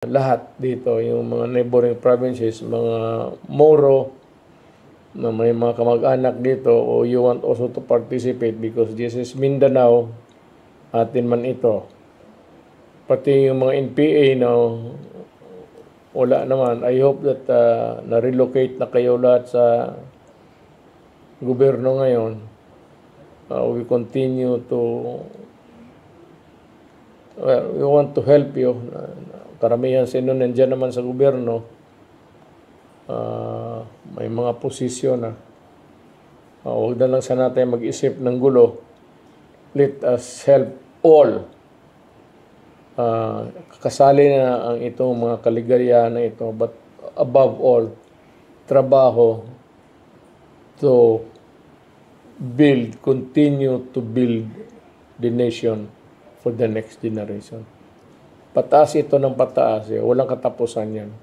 lahat dito, yung mga neighboring provinces, mga Moro, na may mga kamag-anak dito, o you want also to participate because this is Mindanao, atin man ito. Pati yung mga NPA na wala naman. I hope that na-relocate na kayo lahat sa gobyerno ngayon. We continue to, we want to help you. Karamihan sa inyo nandiyan naman sa gobyerno. May mga posisyon na. Huwag na lang sana tayo mag-isip ng gulo. Let us help all. Kasali na ang itong mga kaligayahan na ito. But above all, trabaho to build, continue to build the nation for the next generation. Pataas ito ng pataas. Walang katapusan yan.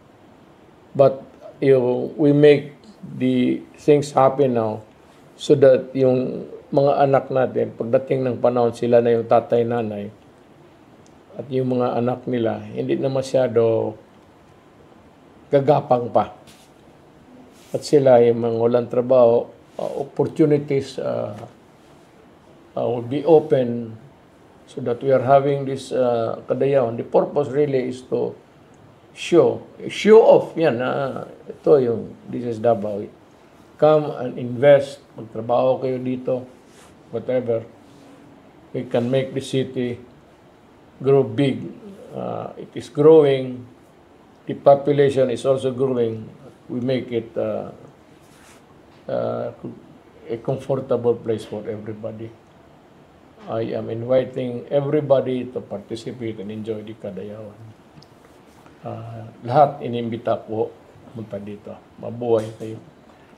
But we make the things happen now so that yung mga anak natin, pagdating ng panahon, sila na yung tatay, nanay, at yung mga anak nila, hindi na masyado gagapang pa. At sila, yung mga walang trabaho, opportunities will be open so that we are having this kadayawan. The purpose really is to show off yan. Ito yung, this is Davao. Come and invest, magtrabaho kayo dito, whatever. We can make the city grow big. It is growing. The population is also growing. We make it a comfortable place for everybody. I am inviting everybody to participate and enjoy the Kadayawan. Lahat inimbita ko punta dito. Mabuhay kayo.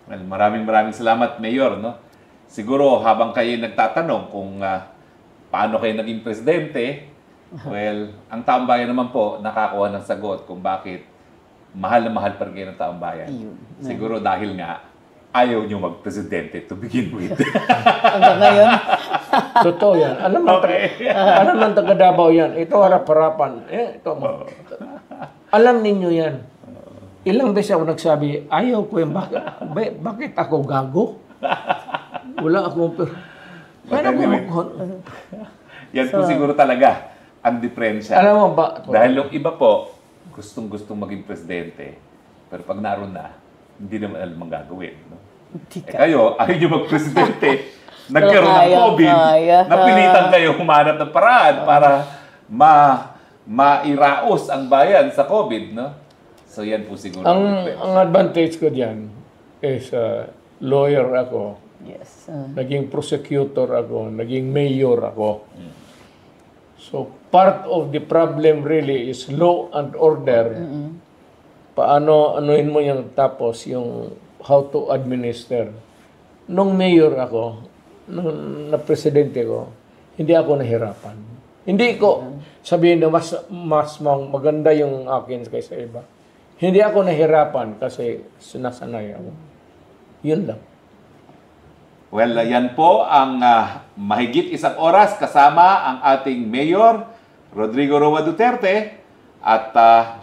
Well, maraming salamat, Mayor. No? Siguro habang kayo nagtatanong kung paano kayo naging presidente, well, ang taong bayan naman po nakakuha ng sagot kung bakit mahal na mahal pa rin kayo ng taong bayan. Siguro dahil nga ayaw nyo mag-presidente to begin with. Hanggang ngayon? Totoo yan. Alam man taga Davao yan. Ito harap-harapan. Ito. Alam ninyo yan. Ilang beses ako nagsabi, ayaw ko yung bakit ako gago? Wala akong yan po siguro talaga ang diferensya. Alam mo ba? Dahil yung iba po, gustong maging presidente. Pero pag naroon na, hindi naman alam ang gagawin. No? Kayo, ayaw nyo mag-presidente. Nagkaroon ng COVID. Napilitan kayo humanap ng paraan para mairaos ang bayan sa COVID. No? So yan po siguro. Ang advantage ko diyan is lawyer ako. Yes. Naging prosecutor ako. Naging mayor ako. So part of the problem really is law and order. Paano anuhin mo yung tapos yung how to administer. Nung mayor ako, nung na-presidente ko, hindi ako nahirapan. Hindi ko sabihin na mas maganda yung akin kaysa iba. Hindi ako nahirapan kasi sinasanay ako. Yun lang. Well, yan po ang mahigit isang oras kasama ang ating Mayor, Rodrigo Roa Duterte. At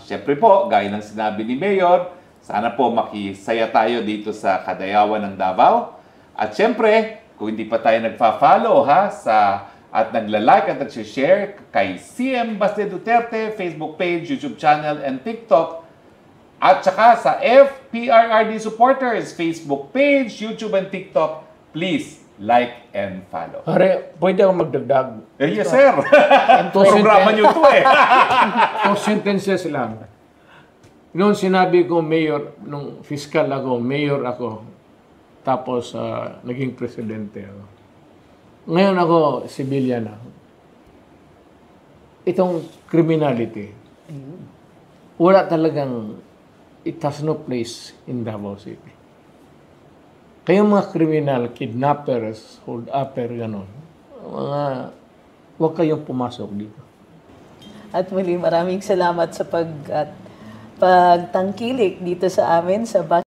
syempre po, gaya ng sinabi ni Mayor, sana po makisaya tayo dito sa Kadayawan ng Davao. At syempre, kung hindi pa tayo nagfa-follow at nagla-like at nag-share kay CM Baste Duterte, Facebook page, YouTube channel, and TikTok. At saka sa FPRRD Supporters, Facebook page, YouTube, and TikTok, please like and follow. Pare, pwede ako magdagdag. Yes, sir. Programa nyo ito eh. 2 sentences lang. Noon sinabi ko mayor, nung fiscal ako, mayor ako. Tapos naging presidente ako. Ngayon ako, civilian ako. Itong criminality, wala talagang, it has no place in Davao City. Kayong mga kriminal, kidnappers, hold-upper, gano'n, huwag kayong pumasok dito. At muli, maraming salamat sa pagtangkilik dito sa amin sa